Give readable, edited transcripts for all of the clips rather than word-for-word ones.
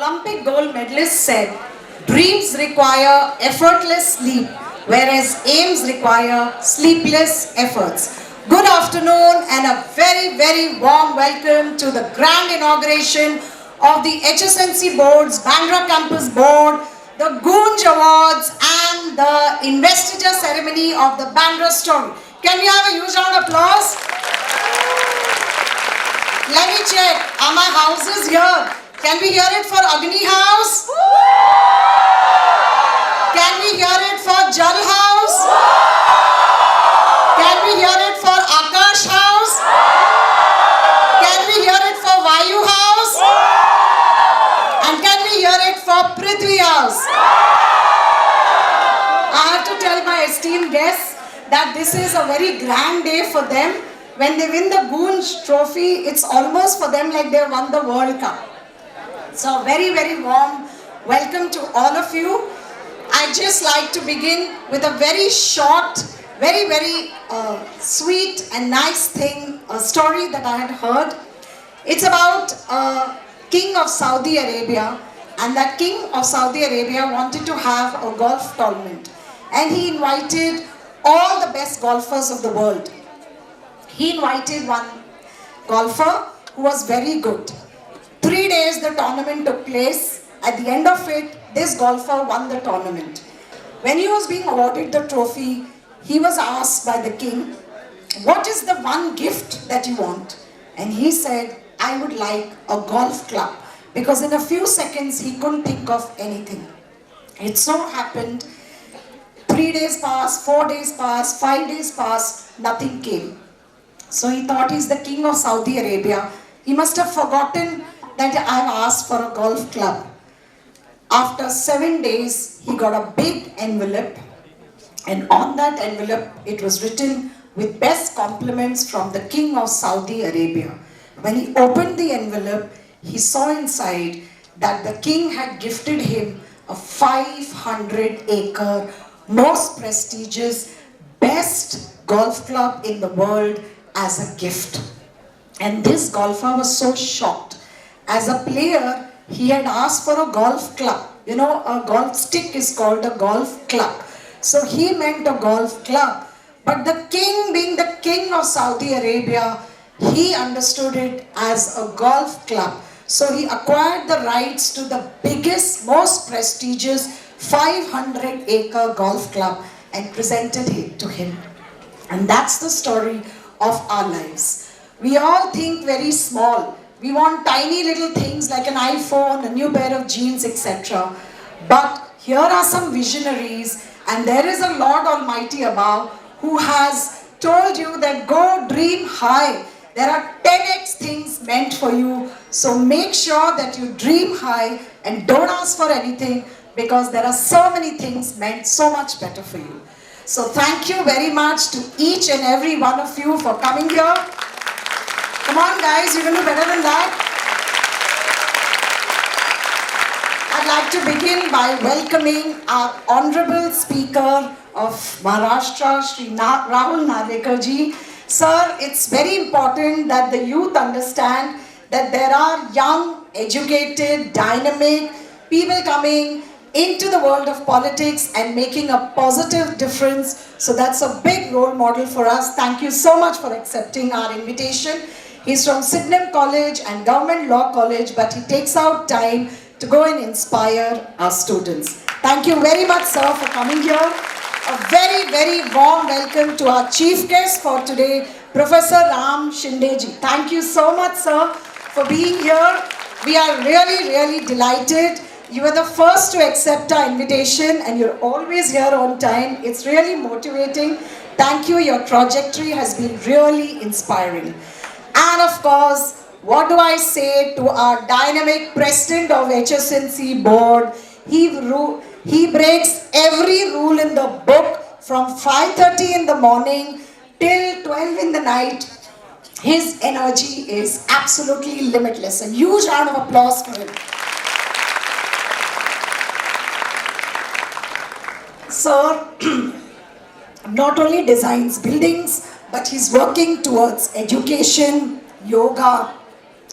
Olympic gold medalist said, dreams require effortless sleep, whereas aims require sleepless efforts. Good afternoon and a very, very warm welcome to the grand inauguration of the HSNC Board's Bandra Campus Board, the Goonj Awards and the investiture ceremony of the Bandra story. Can we have a huge round of applause? Let me check. Are my houses here? Can we hear it for Agni House? Can we hear it for Jal House? Can we hear it for Akash House? Can we hear it for Vayu House? And can we hear it for Prithvi House? I have to tell my esteemed guests that this is a very grand day for them. When they win the Goonj trophy, it's almost for them like they won the World Cup. So very, very warm welcome to all of you. I'd just like to begin with a very short, very, very sweet and nice thing, a story that I had heard. It's about a king of Saudi Arabia, and that king of Saudi Arabia wanted to have a golf tournament. And he invited all the best golfers of the world. He invited one golfer who was very good. 3 days the tournament took place. At the end of it, this golfer won the tournament. When he was being awarded the trophy, he was asked by the king, what is the one gift that you want? And he said, I would like a golf club. Because in a few seconds, he couldn't think of anything. It so happened, 3 days passed, 4 days passed, 5 days passed, nothing came. So he thought he's the king of Saudi Arabia. He must have forgotten that I've asked for a golf club. After 7 days, he got a big envelope. And on that envelope, it was written with best compliments from the king of Saudi Arabia. When he opened the envelope, he saw inside that the king had gifted him a 500-acre, most prestigious, best golf club in the world as a gift. And this golfer was so shocked. As a player, he had asked for a golf club. You know, a golf stick is called a golf club. So he meant a golf club. But the king, being the king of Saudi Arabia, he understood it as a golf club. So he acquired the rights to the biggest, most prestigious 500-acre golf club and presented it to him. And that's the story of our lives. We all think very small. We want tiny little things like an iPhone, a new pair of jeans, etc. But here are some visionaries, and there is a Lord Almighty above who has told you that go dream high. There are 10x things meant for you. So make sure that you dream high and don't ask for anything, because there are so many things meant so much better for you. So thank you very much to each and every one of you for coming here. Come on guys, you can do better than that. I'd like to begin by welcoming our Honorable Speaker of Maharashtra, Shri Rahul Narvekar ji. Sir, it's very important that the youth understand that there are young, educated, dynamic people coming into the world of politics and making a positive difference. So that's a big role model for us. Thank you so much for accepting our invitation. He's from Sydenham College and Government Law College, but he takes out time to go and inspire our students. Thank you very much, sir, for coming here. A very, very warm welcome to our chief guest for today, Professor Ram Shindeji. Thank you so much, sir, for being here. We are really, really delighted. You were the first to accept our invitation and you're always here on time. It's really motivating. Thank you. Your trajectory has been really inspiring. And of course, what do I say to our dynamic president of HSNC board? He breaks every rule in the book from 5:30 in the morning till 12 in the night. His energy is absolutely limitless. A huge round of applause for him. Sir not only designs buildings, but he's working towards education, yoga,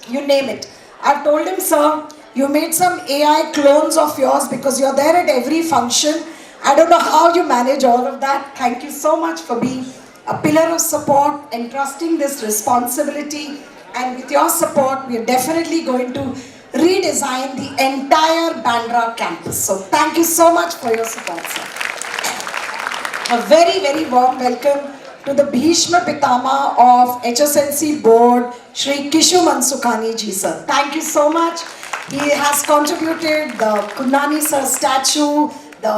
you name it. I've told him, sir, You made some AI clones of yours because you're there at every function. I don't know how you manage all of that. Thank you so much for being a pillar of support and trusting this responsibility. And with your support, we are definitely going to redesign the entire Bandra campus. So thank you so much for your support, sir. A very, very warm welcome to the Bhishma Pitama of HSNC board, Shri Kishu Mansukhani ji, sir. Thank you so much. He has contributed the Kunnani sir statue, the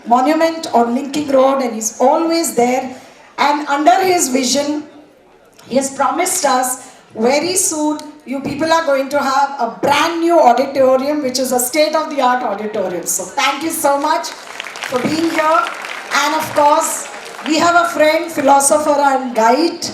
monument on Linking Road, and he's always there. And under his vision, he has promised us very soon you people are going to have a brand new auditorium, which is a state-of-the-art auditorium. So thank you so much for being here. And of course, we have a friend, philosopher and guide,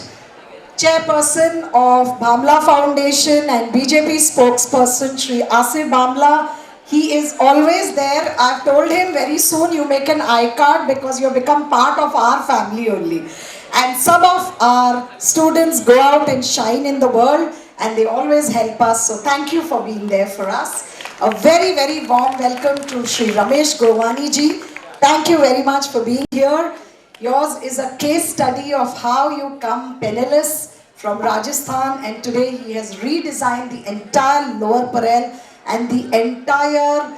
chairperson of Bhamla Foundation and BJP spokesperson, Shri Asif Bhamla. He is always there. I've told him very soon you make an iCard because you become part of our family only. And some of our students go out and shine in the world and they always help us. So thank you for being there for us. A very, very warm welcome to Shri Ramesh Gowani ji. Thank you very much for being here. Yours is a case study of how you come penniless from Rajasthan, and today he has redesigned the entire Lower Parel and the entire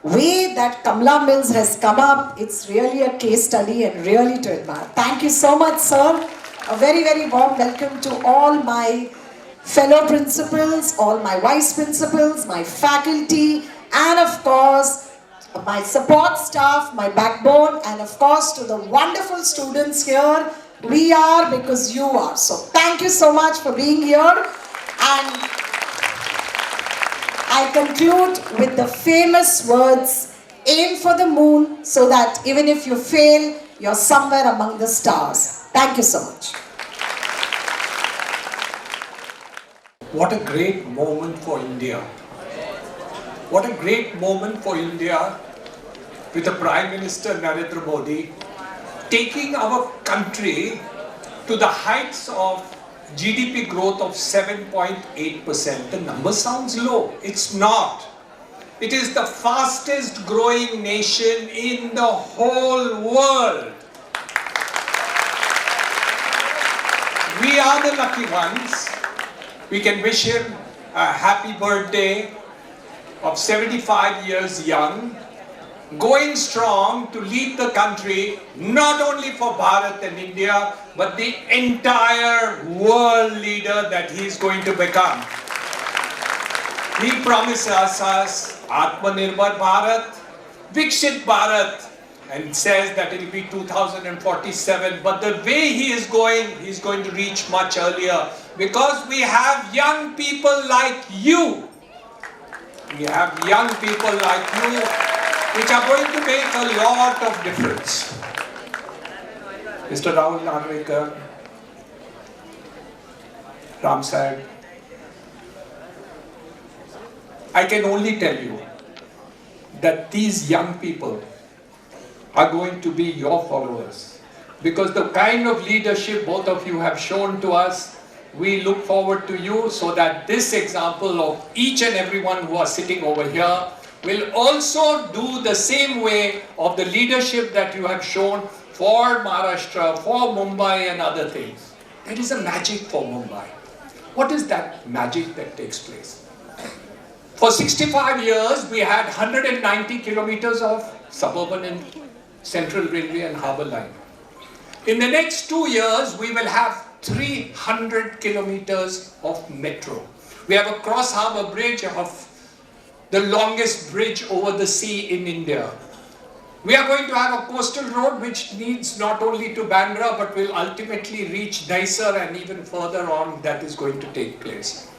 way that Kamla Mills has come up. It's really a case study and really to admire. Thank you so much, sir. A very, very warm welcome to all my fellow principals, all my vice principals, my faculty, and of course, my support staff, my backbone, and of course to the wonderful students here. We are because you are. So thank you so much for being here. And I conclude with the famous words, aim for the moon so that even if you fail, you're somewhere among the stars. Thank you so much. What a great moment for India. What a great moment for India with the Prime Minister Narendra Modi taking our country to the heights of GDP growth of 7.8%. The number sounds low. It's not. It is the fastest growing nation in the whole world. We are the lucky ones. We can wish him a happy birthday of 75 years young, going strong to lead the country, not only for Bharat and India, but the entire world leader that he is going to become. He promises us Atmanirbhar Bharat, Vikshit Bharat, and says that it will be 2047. But the way he is going to reach much earlier because we have young people like you. We have young people like you, which are going to make a lot of difference. Mr. Rahul Narvekar, Ram Sahib, I can only tell you that these young people are going to be your followers. Because the kind of leadership both of you have shown to us, we look forward to you so that this example of each and everyone who are sitting over here will also do the same way of the leadership that you have shown for Maharashtra, for Mumbai and other things. There is a magic for Mumbai. What is that magic that takes place? For 65 years, we had 190 kilometers of suburban and central railway and harbour line. In the next 2 years, we will have 300 kilometers of metro. We have a cross harbour bridge of the longest bridge over the sea in India. We are going to have a coastal road which leads not only to Bandra but will ultimately reach Daisar, and even further on that is going to take place.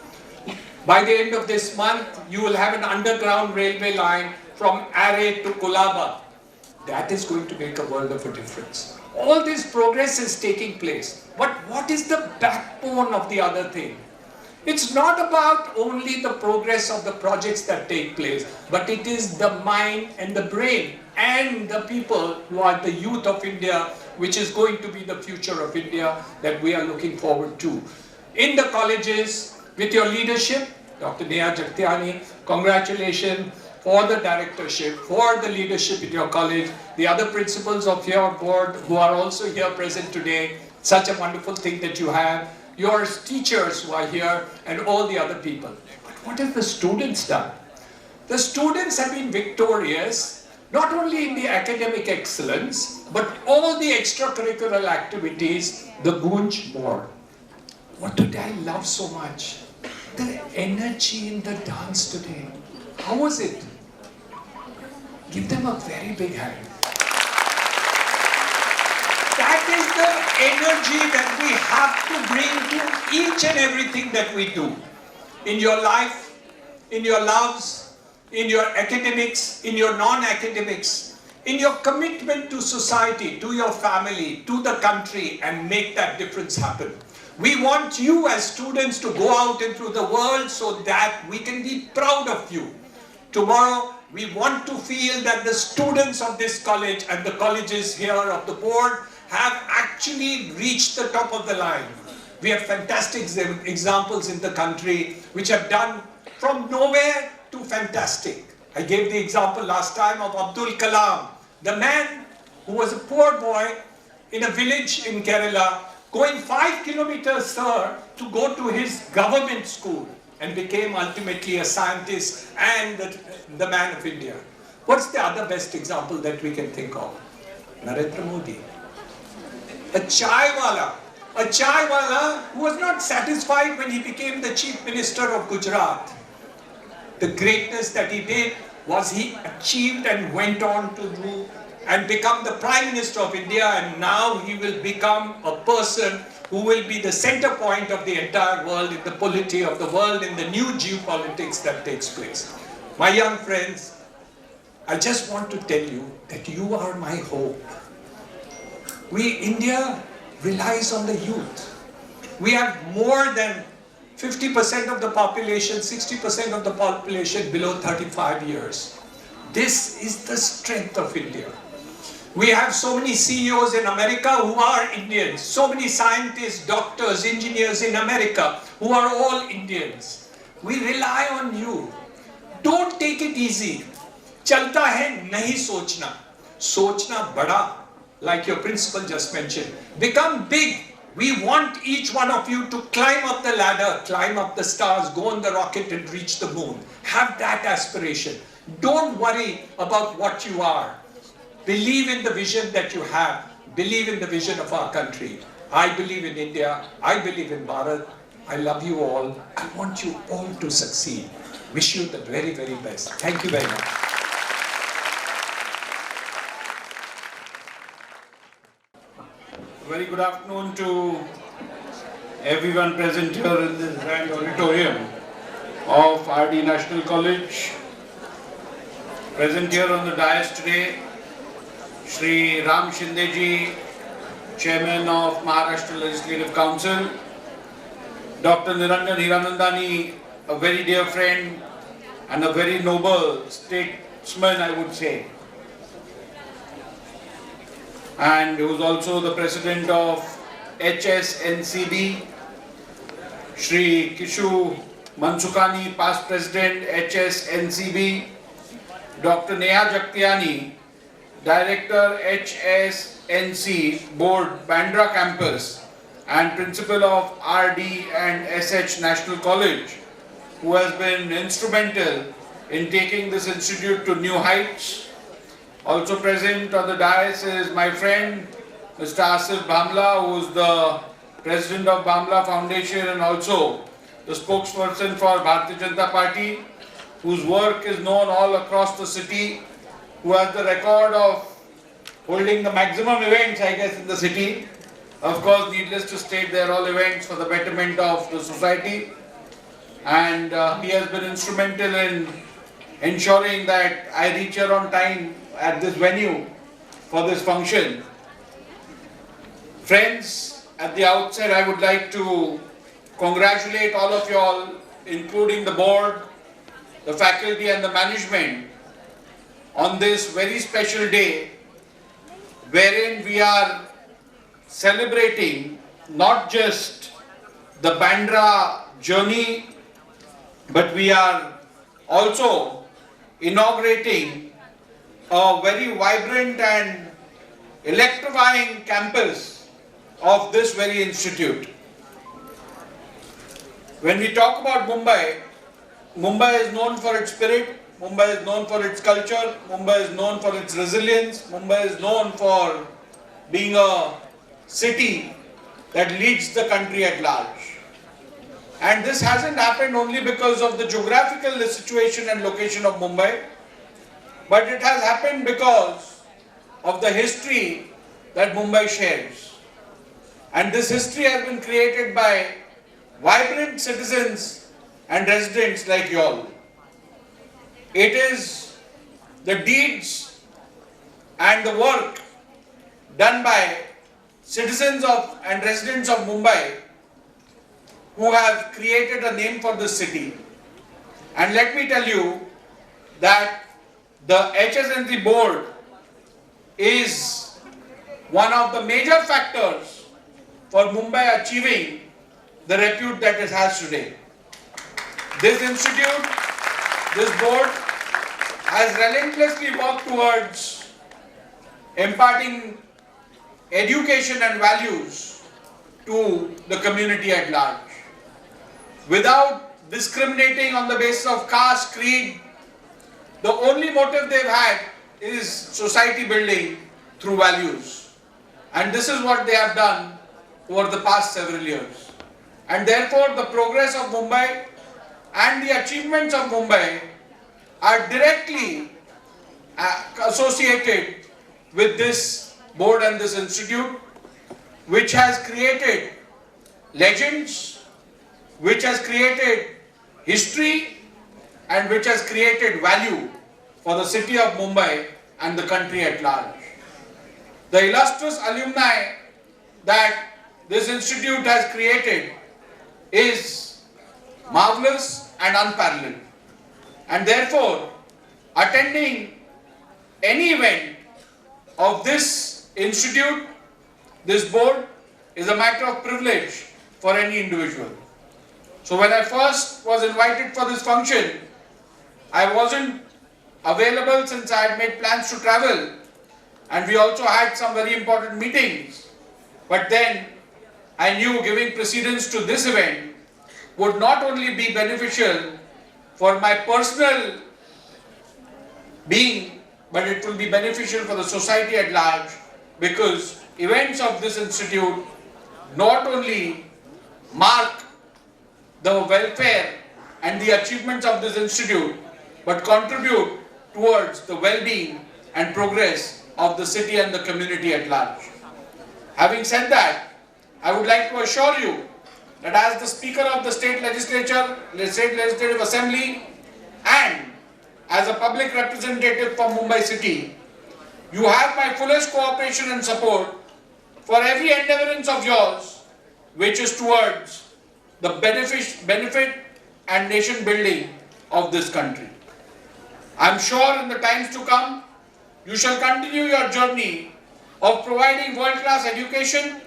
By the end of this month, you will have an underground railway line from Array to Kolaba. That is going to make a world of a difference. All this progress is taking place. But what is the backbone of the other thing? It's not about only the progress of the projects that take place, but it is the mind and the brain and the people who are the youth of India, which is going to be the future of India that we are looking forward to. In the colleges, with your leadership, Dr. Neha Jagtiani, Congratulations for the directorship, for the leadership in your college, the other principals of your board who are also here present today. Such a wonderful thing that you have. Your teachers who are here and all the other people. But what have the students done? The students have been victorious, not only in the academic excellence, but all the extracurricular activities, the Gunj board. What did I love so much? The energy in the dance today. How was it? Give them a very big hand. That is the energy that we have to bring to each and everything that we do. In your life, in your loves, in your academics, in your non-academics, in your commitment to society, to your family, to the country, and make that difference happen. We want you as students to go out into the world so that we can be proud of you. Tomorrow, we want to feel that the students of this college and the colleges here of the board have actually reached the top of the line. We have fantastic examples in the country which have done from nowhere to fantastic. I gave the example last time of Abdul Kalam, the man who was a poor boy in a village in Kerala, going 5 kilometers, sir, to go to his government school, and became ultimately a scientist and the man of India. What's the other best example that we can think of? Narendra Modi. A chaiwala who was not satisfied when he became the chief minister of Gujarat. The greatness that he did was he achieved and went on to do and become the Prime Minister of India, and now he will become a person who will be the center point of the entire world, in the polity of the world, in the new geopolitics that takes place. My young friends, I just want to tell you that you are my hope. India relies on the youth. We have more than 50% of the population, 60% of the population below 35 years. This is the strength of India. We have so many CEOs in America who are Indians, so many scientists, doctors, engineers in America who are all Indians. We rely on you. Don't take it easy. Chalta hai nahi sochna. Sochna bada, like your principal just mentioned. Become big. We want each one of you to climb up the ladder, climb up the stars, go on the rocket and reach the moon. Have that aspiration. Don't worry about what you are. Believe in the vision that you have. Believe in the vision of our country. I believe in India. I believe in Bharat. I love you all. I want you all to succeed. Wish you the very, very best. Thank you very much. Very good afternoon to everyone present here in this grand auditorium of RD National College. Present here on the dais today, Shri Ram Shindeji, Chairman of Maharashtra Legislative Council, Dr. Niranjan Hiranandani, a very dear friend and a very noble statesman, I would say, and who is also the President of HSNCB, Shri Kishu Mansukani, past President HSNCB, Dr. Neha Jagtiani, Director HSNC Board Bandra Campus and Principal of RD and SH National College, who has been instrumental in taking this institute to new heights. Also present on the dais is my friend Mr. Asif Bhamla, who is the President of Bhamla Foundation and also the spokesperson for Bharatiya Janata Party, whose work is known all across the city, who has the record of holding the maximum events, I guess, in the city. Of course, needless to state, they are all events for the betterment of the society. And he has been instrumental in ensuring that I reach here on time at this venue for this function. Friends, at the outset, I would like to congratulate all of you all, including the board, the faculty and the management, on this very special day wherein we are celebrating not just the Bandra journey, but we are also inaugurating a very vibrant and electrifying campus of this very institute. When we talk about Mumbai, Mumbai is known for its spirit, Mumbai is known for its culture, Mumbai is known for its resilience, Mumbai is known for being a city that leads the country at large. And this hasn't happened only because of the geographical situation and location of Mumbai, but it has happened because of the history that Mumbai shares. And this history has been created by vibrant citizens and residents like you all. It is the deeds and the work done by citizens of and residents of Mumbai who have created a name for this city. And let me tell you that the HSNC board is one of the major factors for Mumbai achieving the repute that it has today. This institute, this board has relentlessly worked towards imparting education and values to the community at large, without discriminating on the basis of caste, creed. The only motive they've had is society building through values. And this is what they have done over the past several years. And therefore the progress of Mumbai and the achievements of Mumbai are directly associated with this board and this institute, which has created legends, which has created history, and which has created value for the city of Mumbai and the country at large. The illustrious alumni that this institute has created is marvelous and unparalleled. And therefore, attending any event of this institute, this board, is a matter of privilege for any individual. So when I first was invited for this function, I wasn't available since I had made plans to travel, and we also had some very important meetings. But then I knew giving precedence to this event would not only be beneficial for my personal being, but it will be beneficial for the society at large, because events of this institute not only mark the welfare and the achievements of this institute, but contribute towards the well-being and progress of the city and the community at large. Having said that, I would like to assure you that as the Speaker of the State Legislature, the State Legislative Assembly, and as a public representative for Mumbai City, you have my fullest cooperation and support for every endeavorance of yours which is towards the benefit and nation building of this country. I am sure in the times to come, you shall continue your journey of providing world-class education,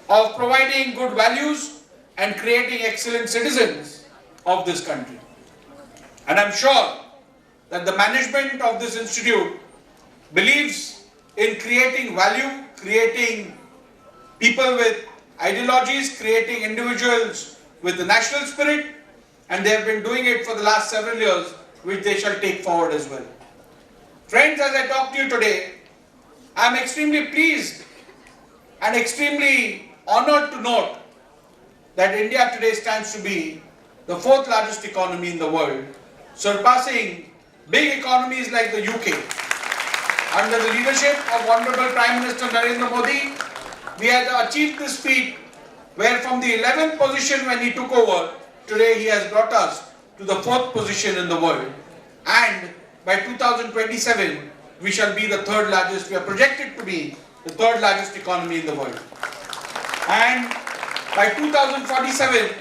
of providing good values, and creating excellent citizens of this country. And I am sure that the management of this institute believes in creating value, creating people with ideologies, creating individuals with the national spirit, and they have been doing it for the last several years, which they shall take forward as well. Friends, as I talk to you today, I am extremely pleased and extremely honored to note that India today stands to be the fourth largest economy in the world, surpassing big economies like the UK. Under the leadership of Honorable Prime Minister Narendra Modi, we have achieved this feat where from the 11th position when he took over, today he has brought us to the 4th position in the world. And by 2027, we shall be the third largest, we are projected to be the third largest economy in the world. And by 2047,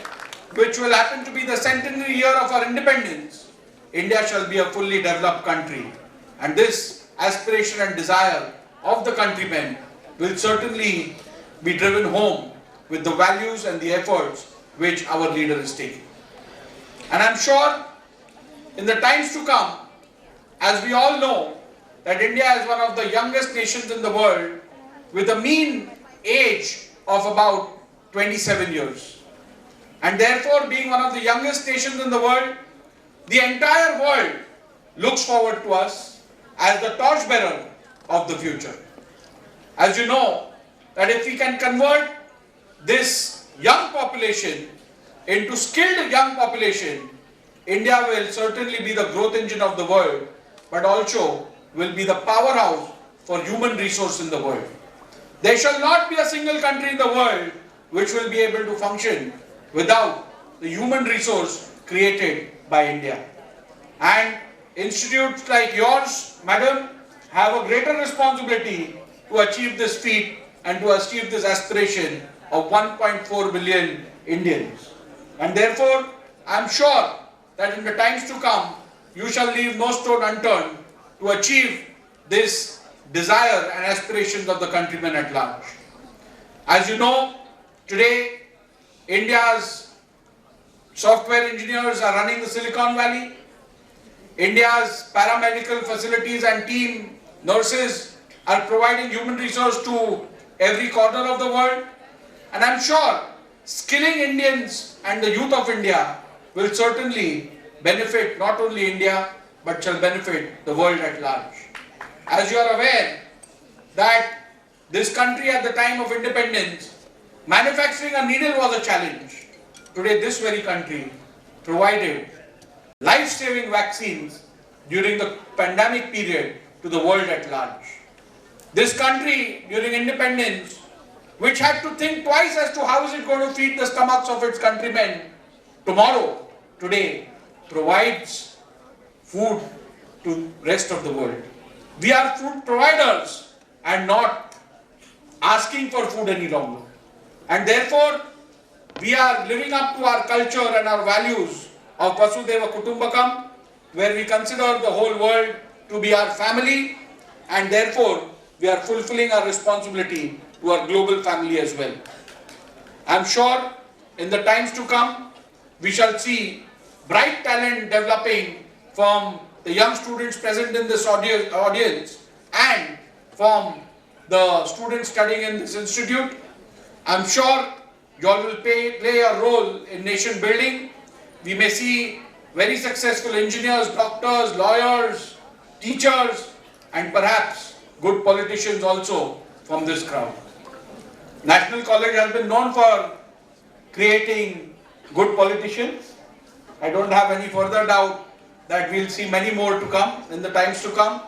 which will happen to be the centenary year of our independence, India shall be a fully developed country. And this aspiration and desire of the countrymen will certainly be driven home with the values and the efforts which our leader is taking. And I'm sure in the times to come, as we all know, that India is one of the youngest nations in the world with a mean age of about 27 years. And therefore, being one of the youngest nations in the world, the entire world looks forward to us as the torchbearer of the future. As you know, that if we can convert this young population into skilled young population, India will certainly be the growth engine of the world, but also will be the powerhouse for human resource in the world. There shall not be a single country in the world which will be able to function without the human resource created by India. And institutes like yours, madam, have a greater responsibility to achieve this feat and to achieve this aspiration of 1.4 billion Indians. And therefore, I am sure that in the times to come, you shall leave no stone unturned to achieve this desire and aspirations of the countrymen at large. As you know, today, India's software engineers are running the Silicon Valley. India's paramedical facilities and team nurses are providing human resource to every corner of the world. And I'm sure skilling Indians and the youth of India will certainly benefit not only India, but shall benefit the world at large. As you are aware that this country at the time of independence, manufacturing a needle was a challenge. Today this very country provided life-saving vaccines during the pandemic period to the world at large. This country during independence, which had to think twice as to how is it going to feed the stomachs of its countrymen tomorrow, today provides food to rest of the world. We are food providers and not asking for food any longer. And therefore, we are living up to our culture and our values of Vasudhaiva Kutumbakam, where we consider the whole world to be our family, and therefore we are fulfilling our responsibility to our global family as well. I am sure in the times to come, we shall see bright talent developing from the young students present in this audience and from the students studying in this institute. I am sure you all will play a role in nation building. We may see very successful engineers, doctors, lawyers, teachers, and perhaps good politicians also from this crowd. National College has been known for creating good politicians. I don't have any further doubt that we'll see many more to come in the times to come.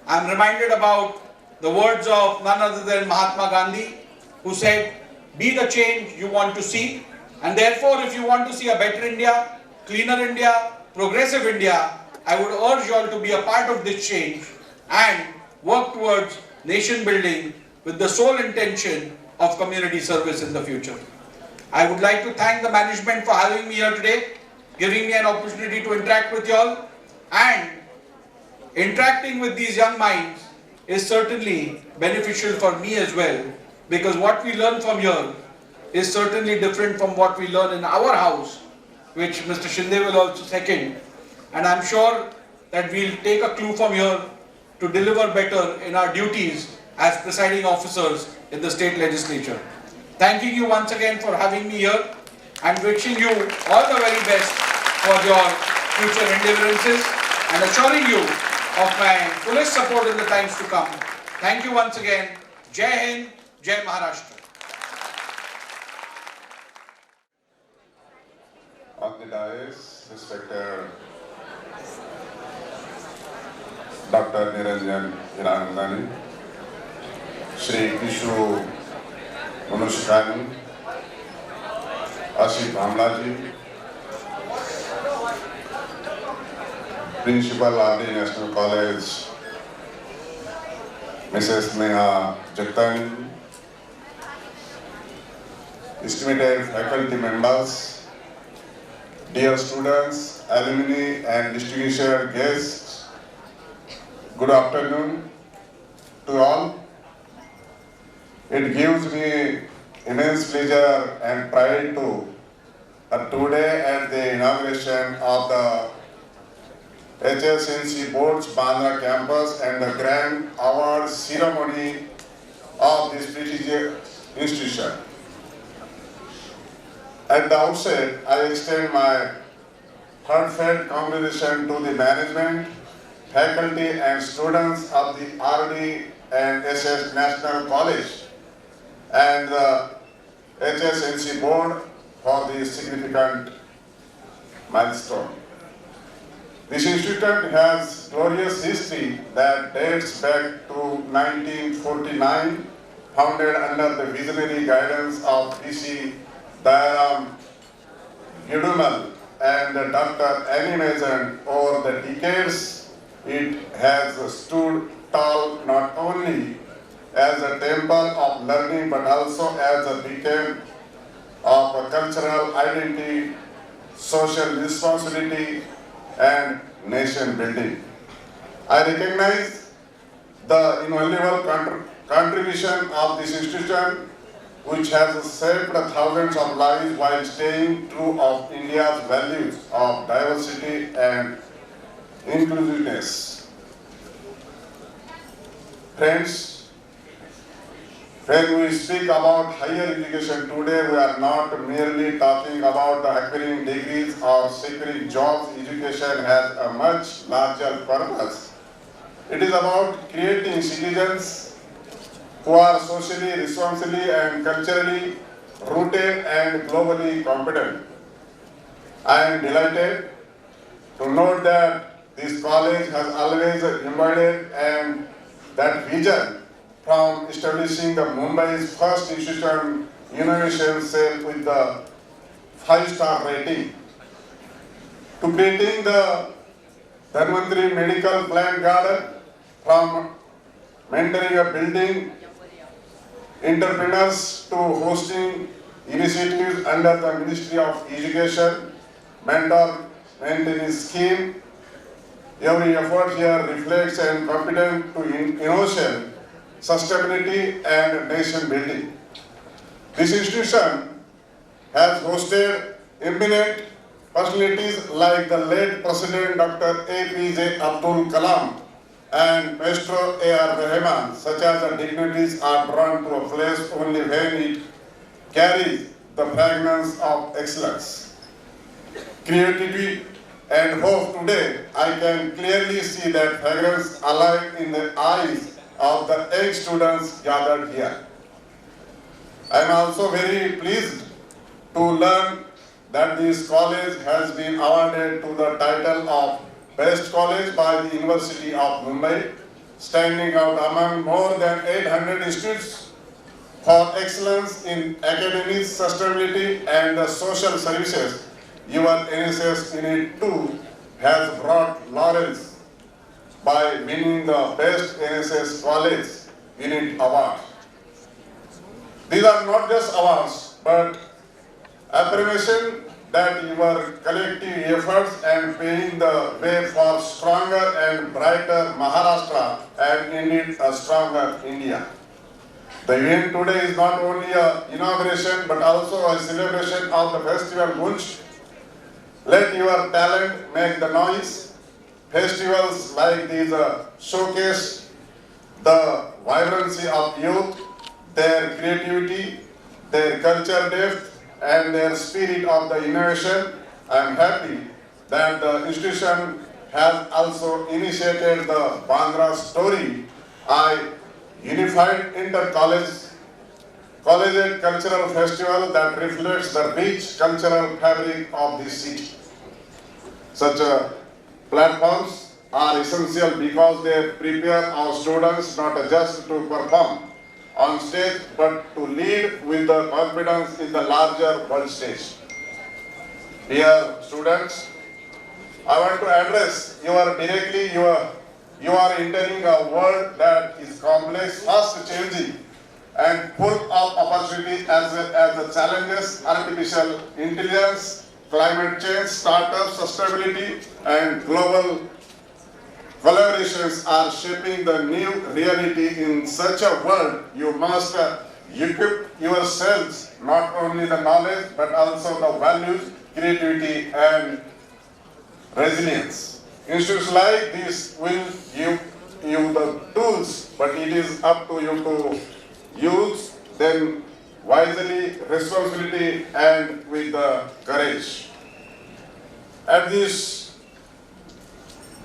I'm reminded about the words of none other than Mahatma Gandhi, who said, "Be the change you want to see." And therefore, if you want to see a better India, cleaner India, progressive India, I would urge you all to be a part of this change and work towards nation building with the sole intention of community service in the future. I would like to thank the management for having me here today, giving me an opportunity to interact with you all, and interacting with these young minds is certainly beneficial for me as well, because what we learn from here is certainly different from what we learn in our house, which Mr. Shinde will also second. And I'm sure that we'll take a clue from here to deliver better in our duties as presiding officers in the state legislature. Thanking you once again for having me here and wishing you all the very best for your future endeavorances and assuring you of my fullest support in the times to come. Thank you once again. Jai Hind, Jai Maharashtra. On the dais, respected Dr. Niranjan Hiranandani, Shri Kishu Manushkani, Ashif Bhamlaji, Principal of the National College, Mrs. Neha Jagtani, esteemed faculty members, dear students, alumni and distinguished guests, good afternoon to all. It gives me immense pleasure and pride to today at the inauguration of the HSNC Board's Bandra campus and the grand award ceremony of this prestigious institution. At the outset, I extend my heartfelt congratulations to the management, faculty and students of the RD and SS National College and the HSNC Board for this significant milestone. This institution has glorious history that dates back to 1949, founded under the visionary guidance of PC Dayaram Gidumal and Dr. Annie Mason. Over the decades, it has stood tall not only as a temple of learning but also as a beacon of a cultural identity, social responsibility, and nation building. I recognize the invaluable contribution of this institution, which has saved thousands of lives while staying true of India's values of diversity and inclusiveness. Friends, when we speak about higher education today, we are not merely talking about acquiring degrees or securing jobs. Education has a much larger purpose. It is about creating citizens who are socially, responsibly and culturally rooted and globally competent. I am delighted to note that this college has always embodied and that vision from establishing the Mumbai's first institution innovation cell with the 5-star rating to creating the Dhanvantri Medical Plant Garden, from mentoring a building entrepreneurs to hosting initiatives under the Ministry of Education, mentor maintenance scheme. Every effort here reflects and commitment to innovation, sustainability and nation building. This institution has hosted eminent personalities like the late President Dr. APJ Abdul Kalam and Maestro A.R. Rahman. Such as the dignitaries are drawn to a place only when it carries the fragrance of excellence, creativity and hope. Today, I can clearly see that fragrance alive in the eyes of the 8 students gathered here. I am also very pleased to learn that this college has been awarded to the title of Best College by the University of Mumbai, standing out among more than 800 institutes for excellence in academics, sustainability and social services. Your NSS Unit 2 has brought laurels by winning the Best NSS College Unit Award. These are not just awards, but affirmation that your collective efforts and paving the way for stronger and brighter Maharashtra and indeed a stronger India. The event today is not only an inauguration but also a celebration of the festival Gunj. Let your talent make the noise. Festivals like these showcase the vibrancy of youth, their creativity, their culture depth, and their spirit of the innovation. I am happy that the institution has also initiated the Bandra Story, a unified inter-college collegiate cultural festival that reflects the rich cultural fabric of this city. Such platforms are essential because they prepare our students not just to perform on stage but to lead with the confidence in the larger world stage. Dear students, I want to address you directly. You are entering a world that is complex, fast changing and full of opportunity as the challenges artificial intelligence, climate change, startups, sustainability and global collaborations are shaping the new reality. In such a world, you must equip yourselves not only the knowledge but also the values, creativity and resilience. Institutes like this will give you the tools, but it is up to you to use them wisely, responsibility, and with the courage. At this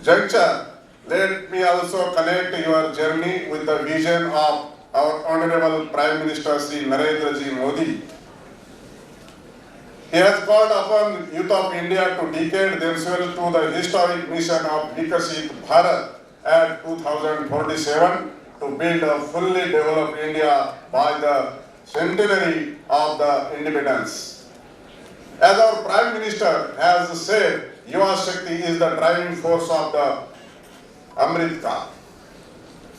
juncture, let me also connect your journey with the vision of our Honorable Prime Minister Sri Narendra Ji Modi. He has called upon youth of India to dedicate themselves to the historic mission of Vikasit Bharat at 2047 to build a fully developed India by the centenary of the independence. As our Prime Minister has said, Yuva Shakti is the driving force of the Amrit Kaal.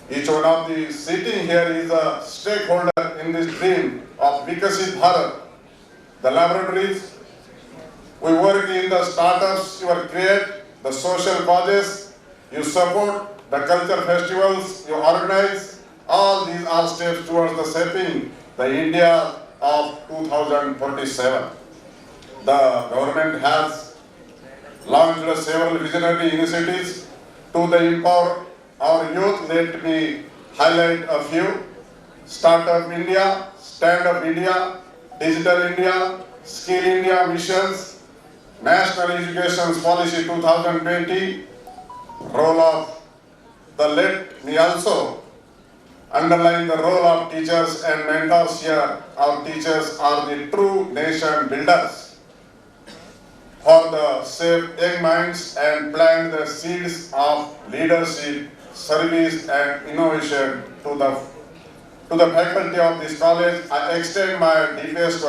Each one of the sitting here is a stakeholder in this dream of Vikasit Bharat. The laboratories, we work in the startups, you create the social causes, you support the culture festivals, you organize. All these are steps towards the shaping the India of 2047. The government has launched several visionary initiatives to empower our youth. Let me highlight a few. Startup India, Stand Up India, Digital India, Skill India missions, National Education Policy 2020, role of let me also underline the role of teachers and mentors here. Our teachers are the true nation builders. For the shape young minds and plant the seeds of leadership, service and innovation to the faculty of this college. I extend my deepest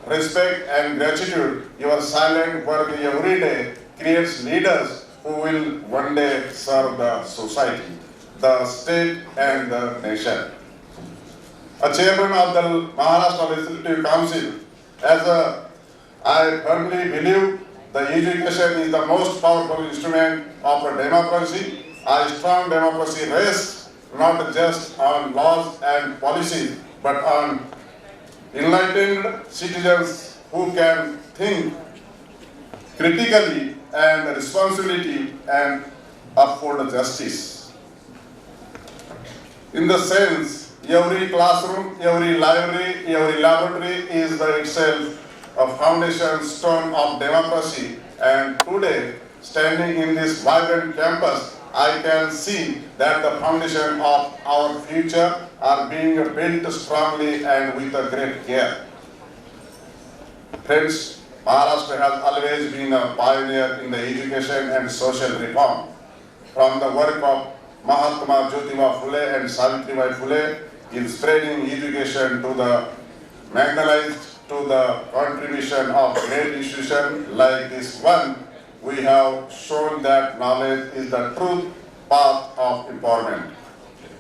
respect and gratitude. Your silent work every day creates leaders who will one day serve the society, the state and the nation. A chairman of the Maharashtra Legislative Council, I firmly believe the education is the most powerful instrument of a democracy. A strong democracy rests not just on laws and policies, but on enlightened citizens who can think critically and responsibly and uphold justice. In the sense, every classroom, every library, every laboratory is itself a foundation stone of democracy. And today, standing in this vibrant campus, I can see that the foundation of our future are being built strongly and with a great care. Friends, Maharashtra has always been a pioneer in the education and social reform. From the work of Mahatma Jyotiba Phule and Savitribai Phule in spreading education to the marginalized, to the contribution of great institutions like this one, we have shown that knowledge is the true path of empowerment.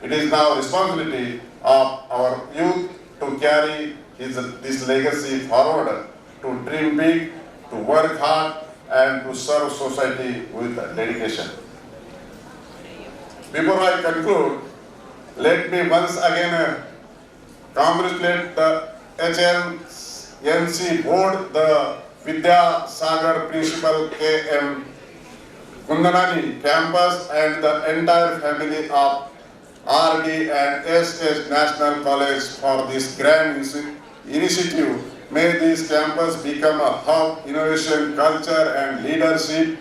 It is now responsibility of our youth to carry this legacy forward, to dream big, to work hard, and to serve society with dedication. Before I conclude, let me once again congratulate the HNC board, the Vidya Sagar Principal K.M. Kundanani campus and the entire family of RD and SS National College for this grand initiative. May this campus become a hub, innovation, culture and leadership,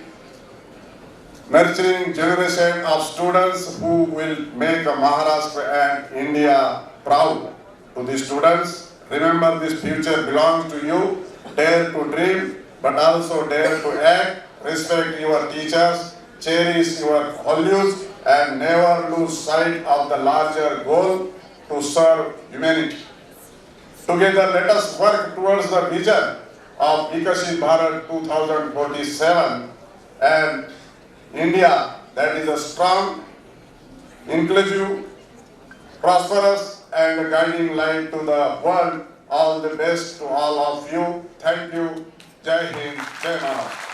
nurturing generation of students who will make Maharashtra and India proud. To the students, remember this future belongs to you. Dare to dream, but also dare to act. Respect your teachers, cherish your values, and never lose sight of the larger goal to serve humanity. Together, let us work towards the vision of Vikasit Bharat 2047 and India that is a strong, inclusive, prosperous, and guiding light to the world. All the best to all of you. Thank you. Jai Hind, Jai Maharashtra.